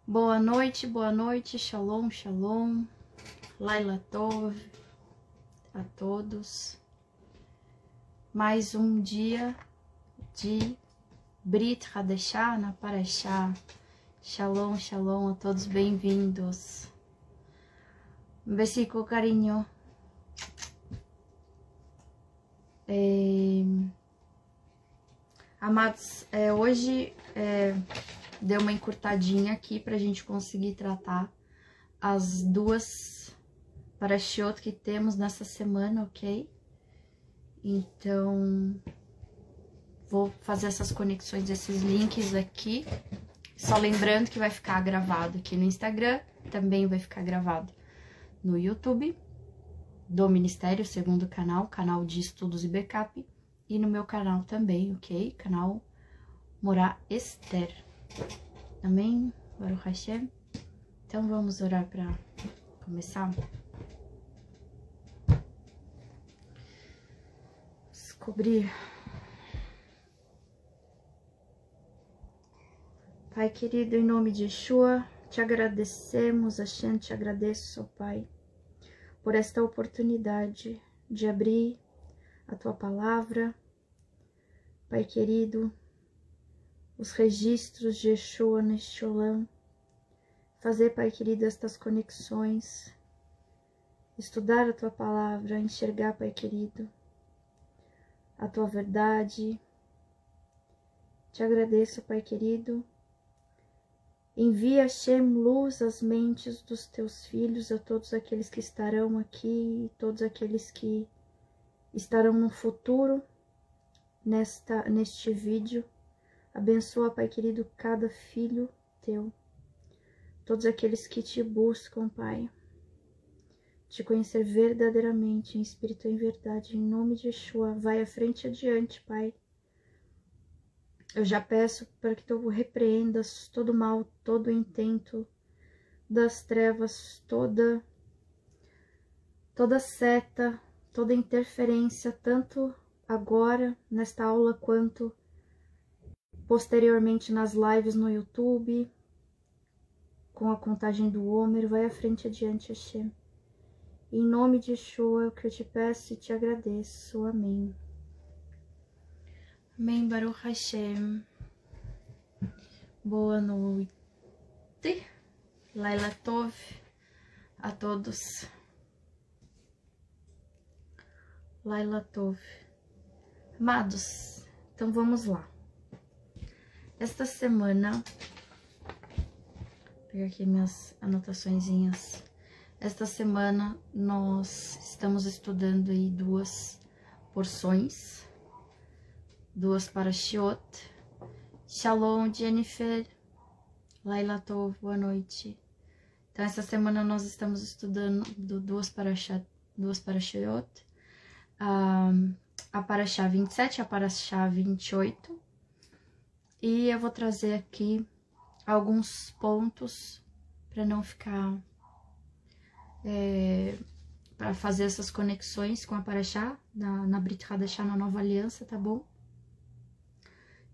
Boa noite, shalom, shalom, Laila Tov a todos. Mais um dia de Brit Hadashah na Parashá. Shalom, shalom a todos, bem-vindos. Um versículo, carinho. Amados, hoje deu uma encurtadinha aqui pra gente conseguir tratar as duas parashiot que temos nessa semana, ok? Então, vou fazer essas conexões, esses links aqui. Só lembrando que vai ficar gravado aqui no Instagram, também vai ficar gravado no YouTube do Ministério, segundo canal, canal de estudos e backup, e no meu canal também, ok? Canal Morá Esther. Amém? Baruch Hashem. Então vamos orar para começar. Descobrir. Pai querido, em nome de Yeshua, te agradecemos, Hashem, te agradeço, Pai, por esta oportunidade de abrir a Tua Palavra. Pai querido, os registros de Yeshua neste Olam, fazer, Pai querido, estas conexões, estudar a Tua Palavra, enxergar, Pai querido, a Tua verdade. Te agradeço, Pai querido. Envia, Hashem, luz às mentes dos Teus filhos, a todos aqueles que estarão aqui, todos aqueles que estarão no futuro, neste vídeo. Abençoa, Pai querido, cada filho Teu, todos aqueles que Te buscam, Pai, Te conhecer verdadeiramente, em espírito e em verdade, em nome de Yeshua. Vai à frente e adiante, Pai. Eu já peço para que Tu repreendas todo mal, todo intento das trevas, toda seta, toda interferência, tanto agora nesta aula quanto posteriormente nas lives no YouTube, com a contagem do Homer. Vai à frente e adiante, Hashem. Em nome de Yeshua, é o que eu Te peço e Te agradeço. Amém. Amém, Baruch Hashem. Boa noite. Laila Tov a todos. Laila Tov. Amados, então vamos lá. Esta semana, vou pegar aqui minhas anotaçõezinhas. Esta semana nós estamos estudando aí duas porções, duas parashiot. Shalom, Jennifer. Laila Tov, boa noite. Então, essa semana nós estamos estudando duas parashiot. A parashá 27, a parashá 28. E eu vou trazer aqui alguns pontos para não ficar... para fazer essas conexões com a parashá, na Brit Hadashah, na Nova Aliança, tá bom?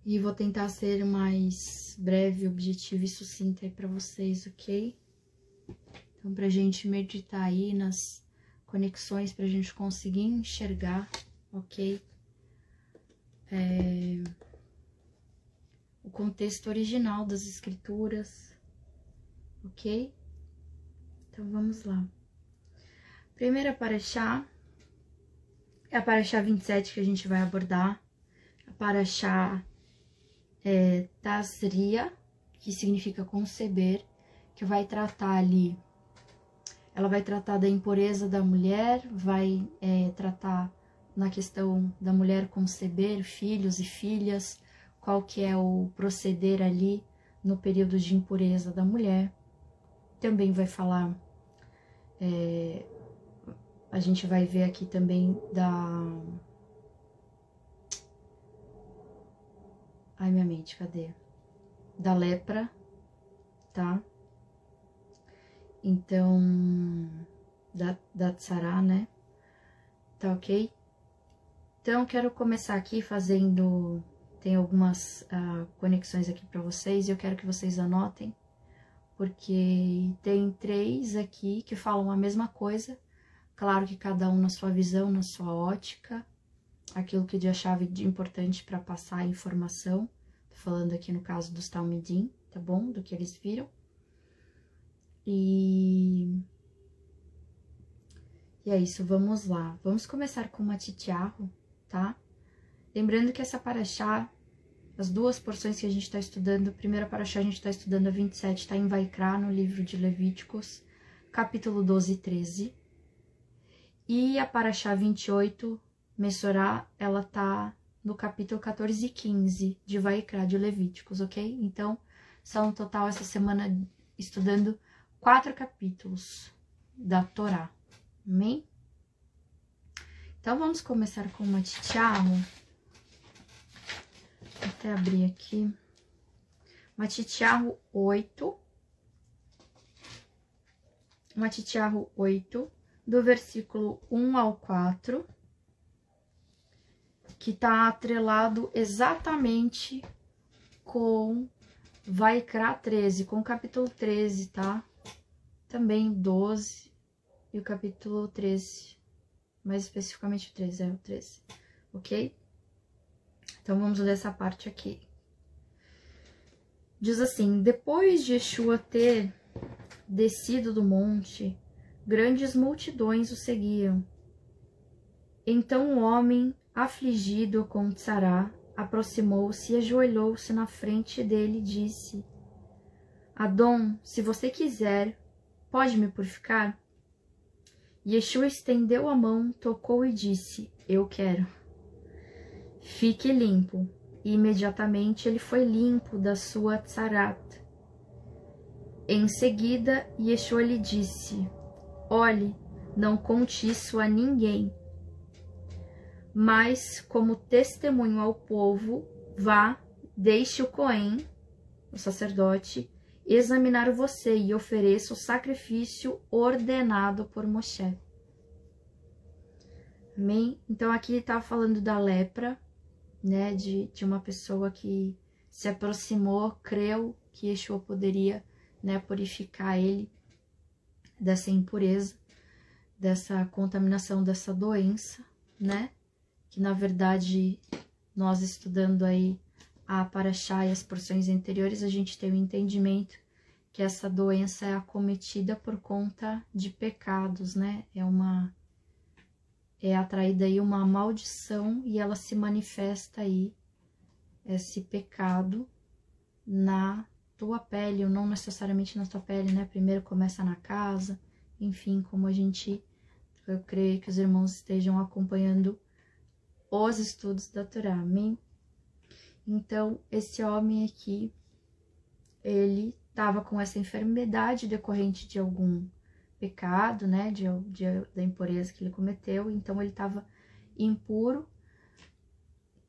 E vou tentar ser mais breve, objetivo e sucinta aí pra vocês, ok? Então, pra gente meditar aí nas conexões, pra gente conseguir enxergar, ok? O contexto original das escrituras, ok? Então, vamos lá. Primeira parashá é a parashá 27 que a gente vai abordar. A parashá Tazria, que significa conceber, que vai tratar ali, ela vai tratar da impureza da mulher, vai tratar na questão da mulher conceber filhos e filhas, qual que é o proceder ali no período de impureza da mulher. Também vai falar, a gente vai ver aqui também ai, minha mente, cadê? Da lepra, tá? Então, da tsará, né? Tá ok? Então, quero começar aqui fazendo... Tem algumas conexões aqui pra vocês e eu quero que vocês anotem, porque tem 3 aqui que falam a mesma coisa, claro que cada um na sua visão, na sua ótica, aquilo que de achava de importante para passar a informação. Tô falando aqui no caso dos Talmidim, tá bom? Do que eles viram. E é isso, vamos lá. Vamos começar com Matityahu, tá? Lembrando que essa paraxá, as 2 porções que a gente está estudando, a primeira paraxá a gente está estudando a 27, está em Vaikra, no livro de Levíticos, capítulo 12 e 13. E a paraxá 28, Mesorá, ela tá no capítulo 14 e 15 de Vaikra, de Levíticos, ok? Então, são no total essa semana estudando 4 capítulos da Torá, amém? Então, vamos começar com Matityahu. Vou até abrir aqui. Matityahu 8. Matityahu 8, do versículo 1 ao 4. Que tá atrelado exatamente com Vaikra 13, com o capítulo 13, tá? Também 12 e o capítulo 13. Mais especificamente o 13, o 13, ok? Então, vamos ler essa parte aqui. Diz assim: depois de Yeshua ter descido do monte, grandes multidões o seguiam. Então o homem, afligido com Tsará, aproximou-se e ajoelhou-se na frente dele e disse: Adom, se você quiser, pode me purificar? Yeshua estendeu a mão, tocou e disse: eu quero. Fique limpo. E imediatamente ele foi limpo da sua tsarat. Em seguida, Yeshua lhe disse: olhe, não conte isso a ninguém, mas como testemunho ao povo, vá, deixe o Cohen, o sacerdote, examinar você e ofereça o sacrifício ordenado por Moshe. Amém? Então aqui está falando da lepra, né, de uma pessoa que se aproximou, creu que Yeshua poderia, né, purificar ele dessa impureza, dessa contaminação, dessa doença, né, que na verdade nós estudando aí a paraxá e as porções anteriores, a gente tem o entendimento que essa doença é acometida por conta de pecados, né, é atraída aí uma maldição e ela se manifesta aí, esse pecado, na tua pele, ou não necessariamente na tua pele, né? Primeiro começa na casa, enfim, como eu creio que os irmãos estejam acompanhando os estudos da Torá, amém? Então, esse homem aqui, ele estava com essa enfermidade decorrente de algum pecado, né, da impureza que ele cometeu, então ele estava impuro,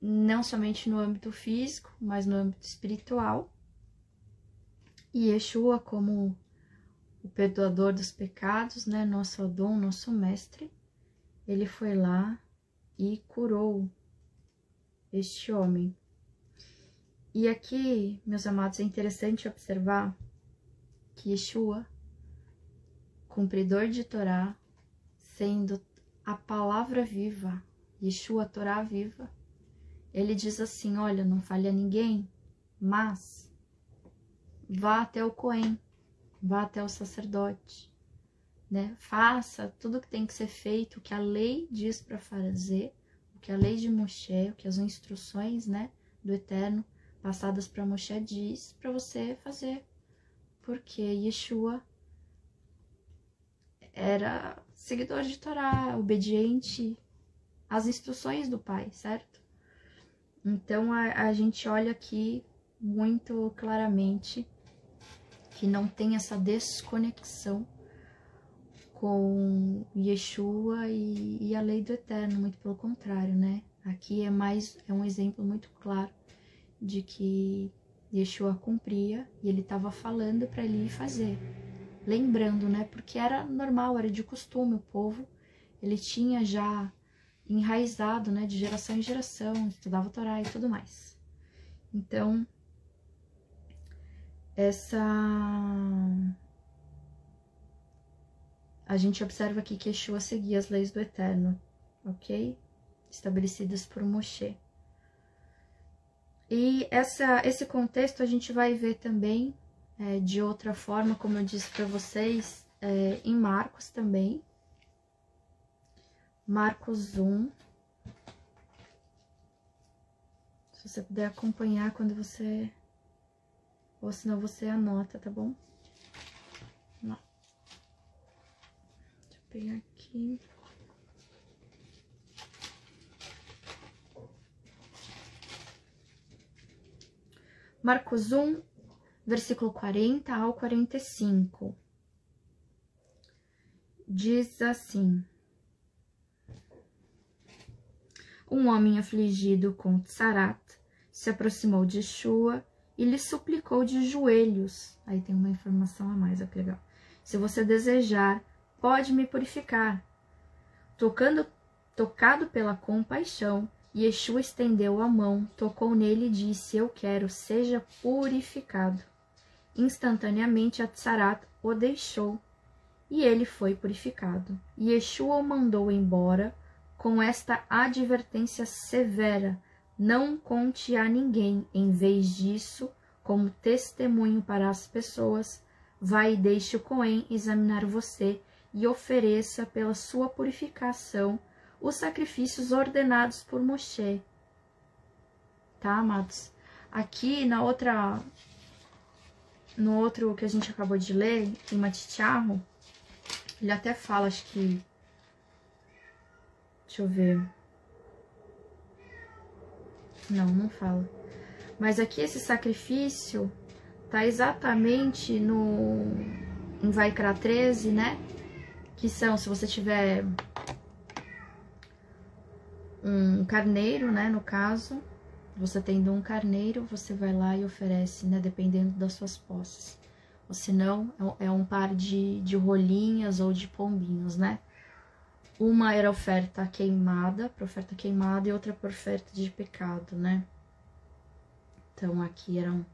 não somente no âmbito físico, mas no âmbito espiritual. E Yeshua, como o perdoador dos pecados, né, nosso Adon, nosso mestre, ele foi lá e curou este homem. E aqui, meus amados, é interessante observar que Yeshua, cumpridor de Torá, sendo a palavra viva, Yeshua, Torá viva, ele diz assim: olha, não fale a ninguém, mas vá até o Cohen, vá até o sacerdote, né? Faça tudo o que tem que ser feito, o que a lei diz para fazer, o que a lei de Moshe, o que as instruções, né, do Eterno passadas para Moshe diz para você fazer, porque Yeshua era seguidor de Torá, obediente às instruções do Pai, certo? Então, a gente olha aqui muito claramente que não tem essa desconexão com Yeshua e a lei do Eterno, muito pelo contrário, né? Aqui é um exemplo muito claro de que Yeshua cumpria e ele estava falando para ele ir fazer. Lembrando, né? Porque era normal, era de costume, o povo, ele tinha já enraizado, né? De geração em geração, estudava a Torá e tudo mais. Então, A gente observa aqui que Yeshua seguia as leis do Eterno, ok? Estabelecidas por Moshe. E esse contexto a gente vai ver também de outra forma, como eu disse para vocês, em Marcos também. Marcos 1. Se você puder acompanhar quando você... Ou senão você anota, tá bom? Não. Deixa eu pegar aqui. Marcos 1, versículo 40 ao 45. Diz assim: um homem afligido com tsarat se aproximou de Yeshua e lhe suplicou de joelhos. Aí tem uma informação a mais, olha que legal. Se você desejar, pode me purificar. Tocado pela compaixão, Yeshua estendeu a mão, tocou nele e disse: eu quero, seja purificado. Instantaneamente a tsarat o deixou e ele foi purificado. Yeshua o mandou embora com esta advertência severa: não conte a ninguém. Em vez disso, como testemunho para as pessoas, vai e deixe o Cohen examinar você e ofereça pela sua purificação os sacrifícios ordenados por Moshe. Tá, amados? Aqui no outro que a gente acabou de ler, em Matityahu, ele até fala, acho que... Deixa eu ver. Não fala. Mas aqui esse sacrifício tá exatamente em Vaikra 13, né? Que são, se você tiver um carneiro, né, no caso, você tendo um carneiro, você vai lá e oferece, né, dependendo das suas posses. Ou se não, é um par de rolinhas ou de pombinhos, né? Uma era oferta queimada, para oferta queimada, e outra por oferta de pecado, né? Então, aqui eram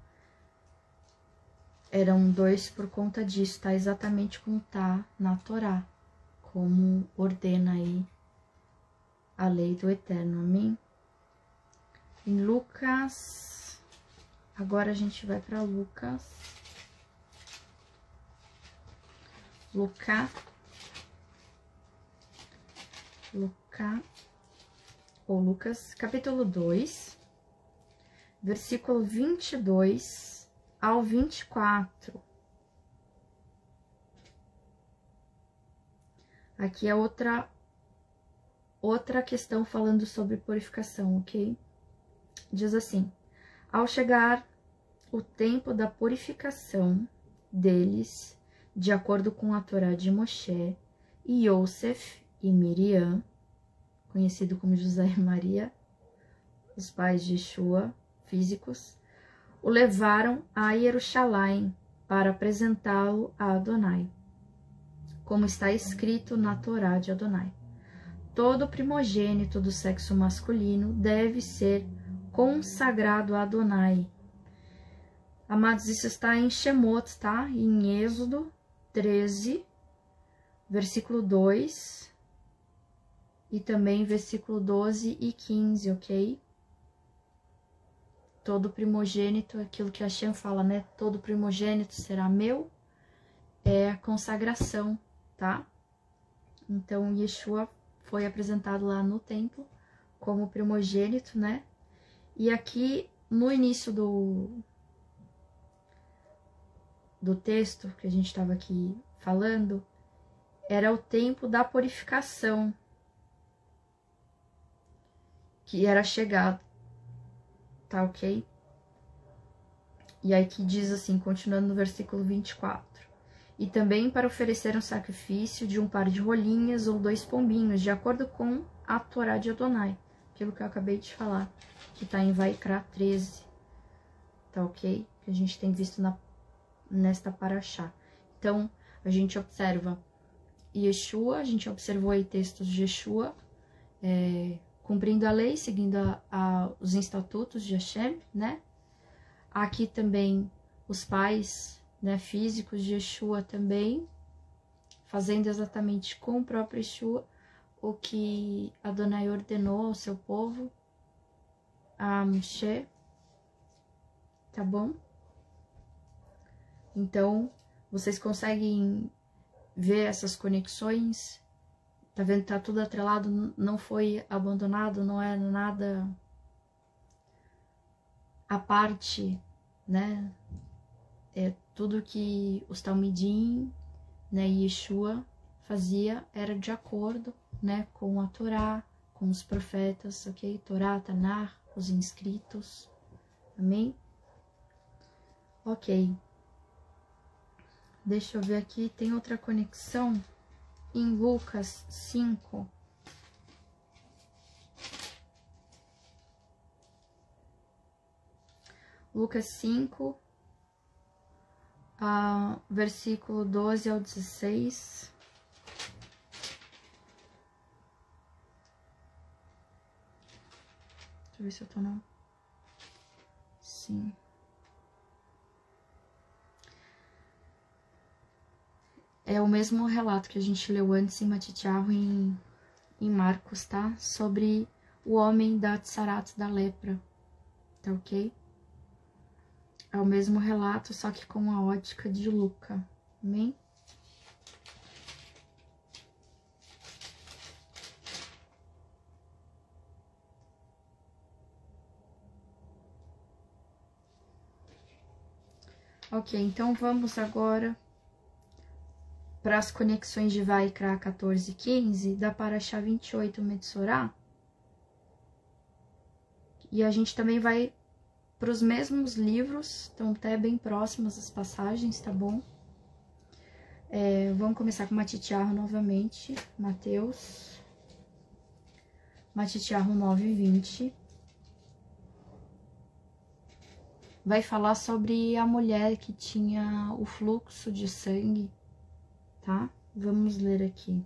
dois por conta disso, tá? Exatamente como tá na Torá, como ordena aí a lei do Eterno, amém? Em Lucas, agora a gente vai para Lucas. Lucas, capítulo 2, versículo 22 ao 24. Aqui é outra questão falando sobre purificação, ok? Diz assim: ao chegar o tempo da purificação deles, de acordo com a Torá de Moshe, Yosef e Miriam, conhecido como José e Maria, os pais de Yeshua, físicos, o levaram a Jerusalém para apresentá-lo a Adonai, como está escrito na Torá de Adonai. Todo primogênito do sexo masculino deve ser consagrado a Adonai. Amados, isso está em Shemot, tá? Em Êxodo 13, versículo 2, e também versículo 12 e 15, ok? Todo primogênito, aquilo que Hashem fala, né? Todo primogênito será meu, é a consagração, tá? Então, Yeshua foi apresentado lá no templo como primogênito, né? E aqui, no início do texto que a gente estava aqui falando, era o tempo da purificação, que era chegado, tá ok? E aí que diz assim, continuando no versículo 24. E também para oferecer um sacrifício de um par de rolinhas ou 2 pombinhos, de acordo com a Torá de Adonai, aquilo que eu acabei de falar, que tá em Vaikra 13, tá ok? Que a gente tem visto nesta paraxá. Então, a gente observa Yeshua, a gente observou aí textos de Yeshua, cumprindo a lei, seguindo os estatutos de Hashem, né? Aqui também os pais, né, físicos de Yeshua também, fazendo exatamente com o próprio Yeshua o que Adonai ordenou ao seu povo, a Moshe, tá bom? Então, vocês conseguem ver essas conexões? Tá vendo que tá tudo atrelado, não foi abandonado, não é nada à parte, né? É tudo que os Talmidim, né, e Yeshua fazia era de acordo, né, com a Torá, com os profetas, ok? Torá, Tanar, os inscritos, amém? Ok. Deixa eu ver aqui, tem outra conexão em Lucas 5. Lucas 5, versículo 12 ao 16. Deixa eu ver se eu tô não. Sim. É o mesmo relato que a gente leu antes em Matityahu em Marcos, tá? Sobre o homem da Tsarat da lepra, tá ok? É o mesmo relato, só que com a ótica de Luca, amém? Ok, então vamos agora para as conexões de Vaikra 14 e 15, da Parashá 28, Metsorá. E a gente também vai para os mesmos livros, estão até bem próximas as passagens, tá bom? Vamos começar com Matityahu novamente, Mateus, Matityahu 9:20. Vai falar sobre a mulher que tinha o fluxo de sangue, tá? Vamos ler aqui.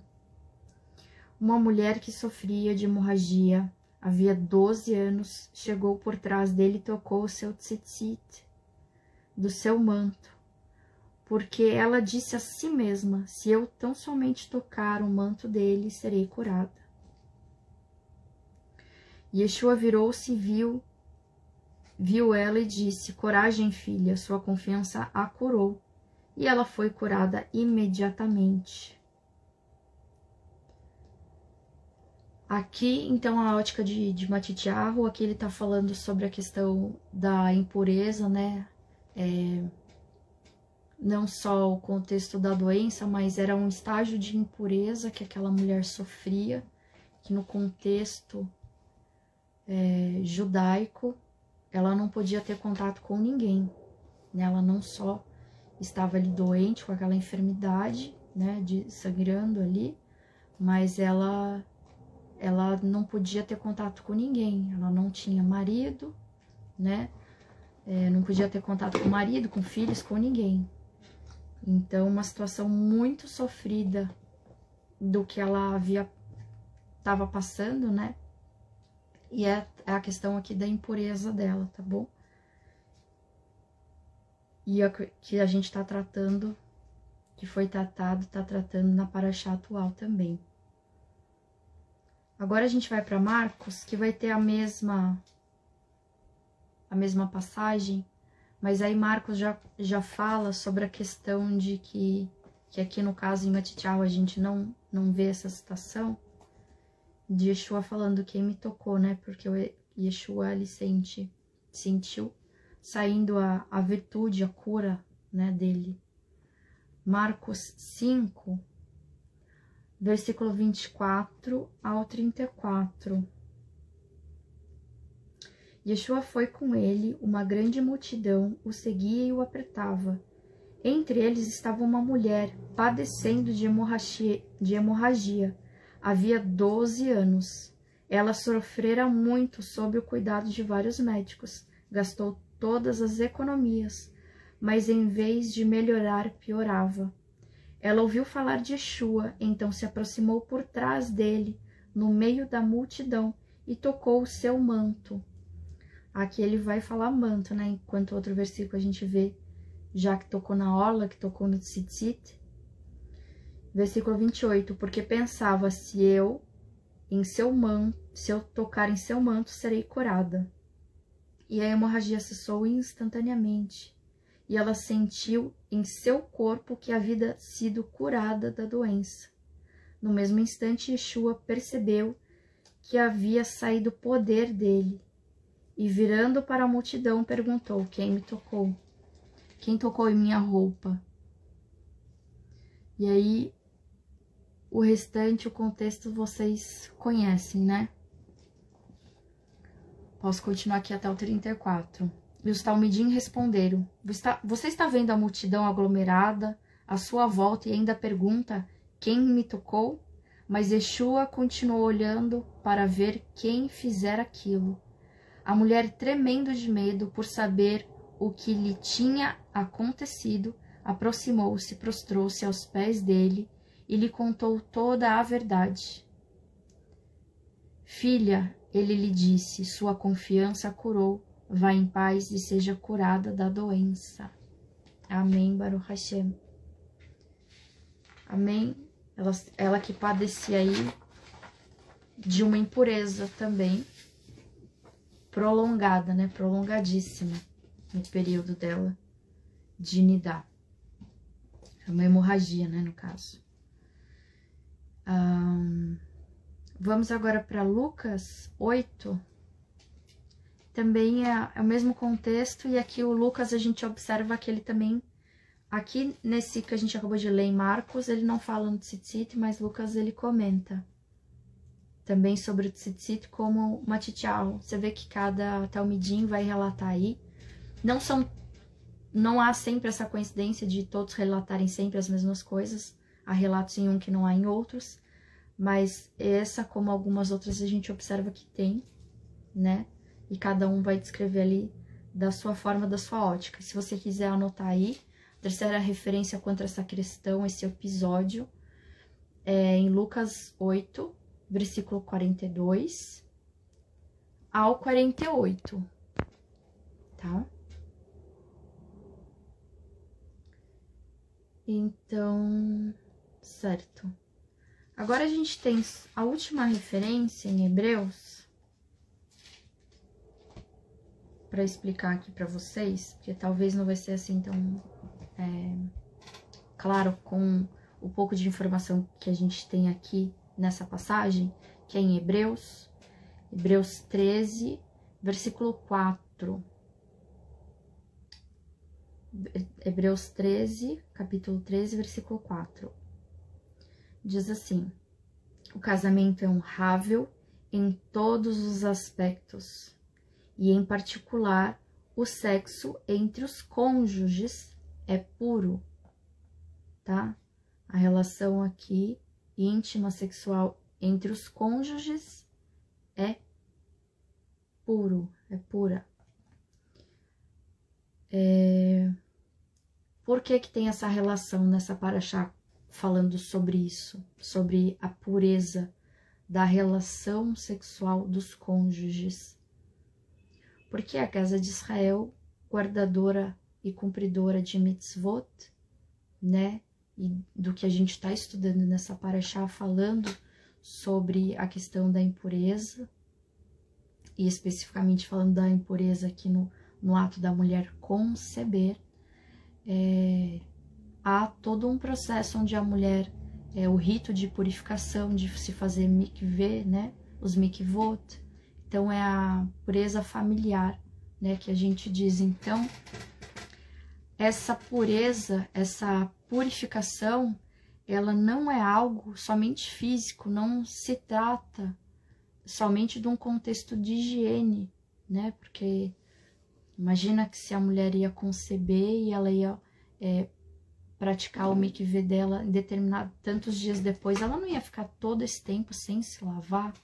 Uma mulher que sofria de hemorragia, havia 12 anos, chegou por trás dele e tocou o seu tzitzit, do seu manto, porque ela disse a si mesma, se eu tão somente tocar o manto dele, serei curada. Yeshua virou-se e viu ela e disse, coragem, filha, sua confiança a curou. E ela foi curada imediatamente. Aqui, então, a ótica de Matityahu, aqui ele tá falando sobre a questão da impureza, né? Não só o contexto da doença, mas era um estágio de impureza que aquela mulher sofria, que no contexto judaico, ela não podia ter contato com ninguém, né? Ela não só estava ali doente com aquela enfermidade, né, sangrando ali, mas ela não podia ter contato com ninguém, ela não tinha marido, né, não podia ter contato com o marido, com filhos, com ninguém. Então, uma situação muito sofrida do que ela estava passando, né, e é a questão aqui da impureza dela, tá bom? E que a gente está tratando, que foi tratado, está tratando na Parashá atual também. Agora a gente vai para Marcos, que vai ter a mesma passagem, mas aí Marcos já fala sobre a questão de que aqui no caso em Matityahu a gente não vê essa citação, de Yeshua falando quem me tocou, né? Porque o Yeshua ele sentiu saindo a virtude, a cura, né, dele. Marcos 5, versículo 24 ao 34. Yeshua foi com ele, uma grande multidão o seguia e o apertava. Entre eles estava uma mulher padecendo de hemorragia. Havia 12 anos. Ela sofrera muito sob o cuidado de vários médicos. Gastou todas as economias, mas em vez de melhorar, piorava. Ela ouviu falar de Yeshua, então se aproximou por trás dele, no meio da multidão, e tocou o seu manto. Aqui ele vai falar manto, né? Enquanto outro versículo a gente vê já que tocou na orla, que tocou no tzitzit. Versículo 28, porque pensava, se eu tocar em seu manto, serei curada. E a hemorragia cessou instantaneamente, e ela sentiu em seu corpo que havia sido curada da doença. No mesmo instante, Yeshua percebeu que havia saído o poder dele, e virando para a multidão, perguntou, quem me tocou? Quem tocou em minha roupa? E aí, o restante, o contexto, vocês conhecem, né? Posso continuar aqui até o 34. E os talmidim responderam, você está vendo a multidão aglomerada à sua volta e ainda pergunta, quem me tocou? Mas Yeshua continuou olhando para ver quem fizera aquilo. A mulher, tremendo de medo por saber o que lhe tinha acontecido, aproximou-se, prostrou-se aos pés dele e lhe contou toda a verdade. Filha, ele lhe disse, sua confiança a curou, vá em paz e seja curada da doença. Amém, Baruch Hashem. Amém. Ela que padecia aí de uma impureza também, prolongada, né? Prolongadíssima no período dela de Nidá. É uma hemorragia, né, no caso. Vamos agora para Lucas 8. Também é o mesmo contexto, e aqui o Lucas a gente observa que ele também, aqui nesse que a gente acabou de ler em Marcos, ele não fala no tzitzit, mas Lucas ele comenta também sobre o tzitzit como matitial. Você vê que cada talmidim vai relatar aí. Não há sempre essa coincidência de todos relatarem sempre as mesmas coisas. Há relatos em um que não há em outros. Mas essa, como algumas outras, a gente observa que tem, né? E cada um vai descrever ali da sua forma, da sua ótica. Se você quiser anotar aí, a terceira referência quanto a essa questão, esse episódio, é em Lucas 8, versículo 42 ao 48, tá? Então, certo. Agora a gente tem a última referência em Hebreus, para explicar aqui para vocês, porque talvez não vai ser assim tão claro com o pouco de informação que a gente tem aqui nessa passagem, que é em Hebreus 13, versículo 4. Hebreus 13, capítulo 13, versículo 4. Diz assim, o casamento é honrável em todos os aspectos, e em particular, o sexo entre os cônjuges é puro, tá? A relação aqui, íntima, sexual, entre os cônjuges é puro, é pura. Por que que tem essa relação nessa paraxá falando sobre isso? Sobre a pureza da relação sexual dos cônjuges. Porque a casa de Israel, guardadora e cumpridora de mitzvot, né? E do que a gente está estudando nessa paraxá, falando sobre a questão da impureza, e especificamente falando da impureza aqui no ato da mulher conceber, há todo um processo onde a mulher, o rito de purificação, de se fazer mikveh, né? Os mikvot. Então, é a pureza familiar, né? Que a gente diz. Então, essa pureza, essa purificação, ela não é algo somente físico, não se trata somente de um contexto de higiene, né? Porque imagina que se a mulher ia conceber e ela ia praticar o mikveh dela em determinado tantos dias depois, ela não ia ficar todo esse tempo sem se lavar,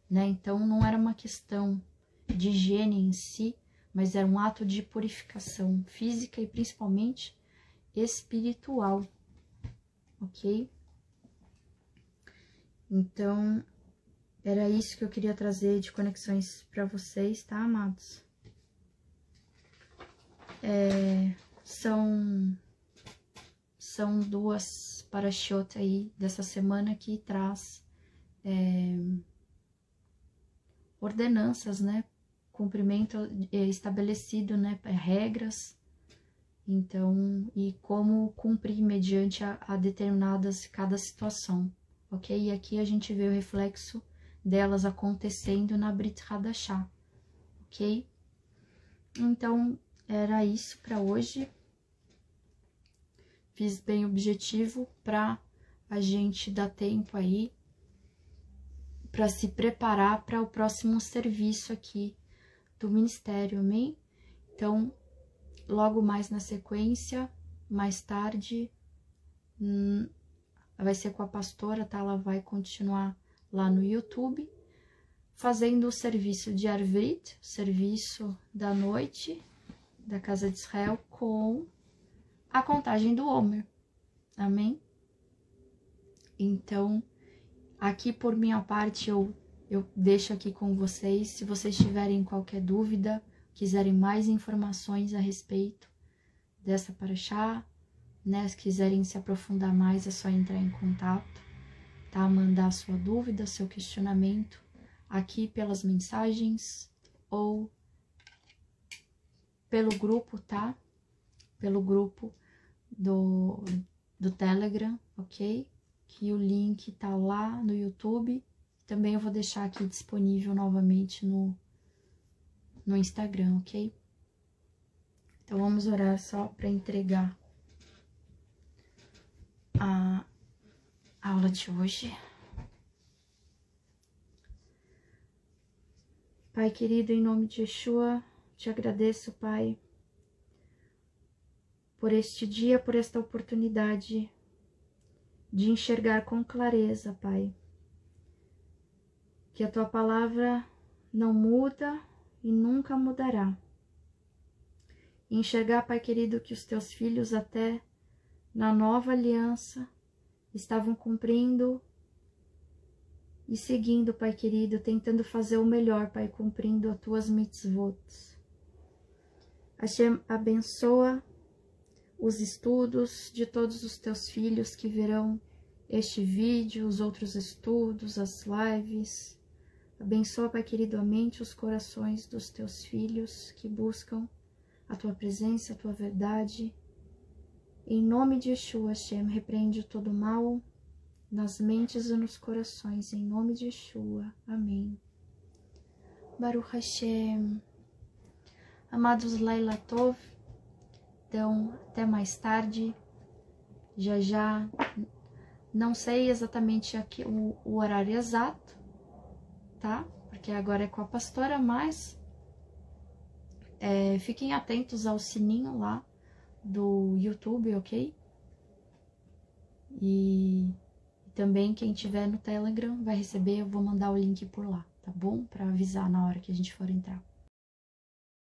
né? Então não era uma questão de higiene em si, mas era um ato de purificação física e principalmente espiritual, ok? Então era isso que eu queria trazer de conexões para vocês, tá, amados? São duas parashot aí dessa semana que traz ordenanças, né? Cumprimento estabelecido, né? Regras. Então, e como cumprir mediante a determinadas cada situação, ok? E aqui a gente vê o reflexo delas acontecendo na Brit Hadashah, ok? Então, era isso para hoje. Fiz bem objetivo para a gente dar tempo aí para se preparar para o próximo serviço aqui do Ministério, amém? Então, logo mais na sequência, mais tarde, vai ser com a pastora, tá? Ela vai continuar lá no YouTube, fazendo o serviço de Arvit, serviço da noite, da Casa de Israel, com a contagem do Homer, amém? Então, aqui por minha parte, eu deixo aqui com vocês. Se vocês tiverem qualquer dúvida, quiserem mais informações a respeito dessa parashá, né? Se quiserem se aprofundar mais, é só entrar em contato, tá? Mandar sua dúvida, seu questionamento aqui pelas mensagens ou pelo grupo, tá? Pelo grupo do Telegram, ok? Que o link tá lá no YouTube. Também eu vou deixar aqui disponível novamente no Instagram, ok? Então, vamos orar só para entregar a aula de hoje. Pai querido, em nome de Yeshua, te agradeço, Pai, por este dia, por esta oportunidade de enxergar com clareza, Pai, que a Tua palavra não muda e nunca mudará. E enxergar, Pai querido, que os Teus filhos até na nova aliança estavam cumprindo e seguindo, Pai querido, tentando fazer o melhor, Pai, cumprindo as Tuas mitzvot. Hashem, abençoa os estudos de todos os Teus filhos que verão este vídeo, os outros estudos, as lives. Abençoa, Pai querido, a mente e os corações dos Teus filhos que buscam a Tua presença, a Tua verdade. Em nome de Yeshua, Hashem, repreende todo mal nas mentes e nos corações. Em nome de Yeshua. Amém. Baruch Hashem. Amados Laila Tov, então, até mais tarde. Já, não sei exatamente aqui o horário exato, tá? Porque agora é com a pastora, mas fiquem atentos ao sininho lá do YouTube, ok? E também quem tiver no Telegram vai receber, eu vou mandar o link por lá, tá bom? Para avisar na hora que a gente for entrar.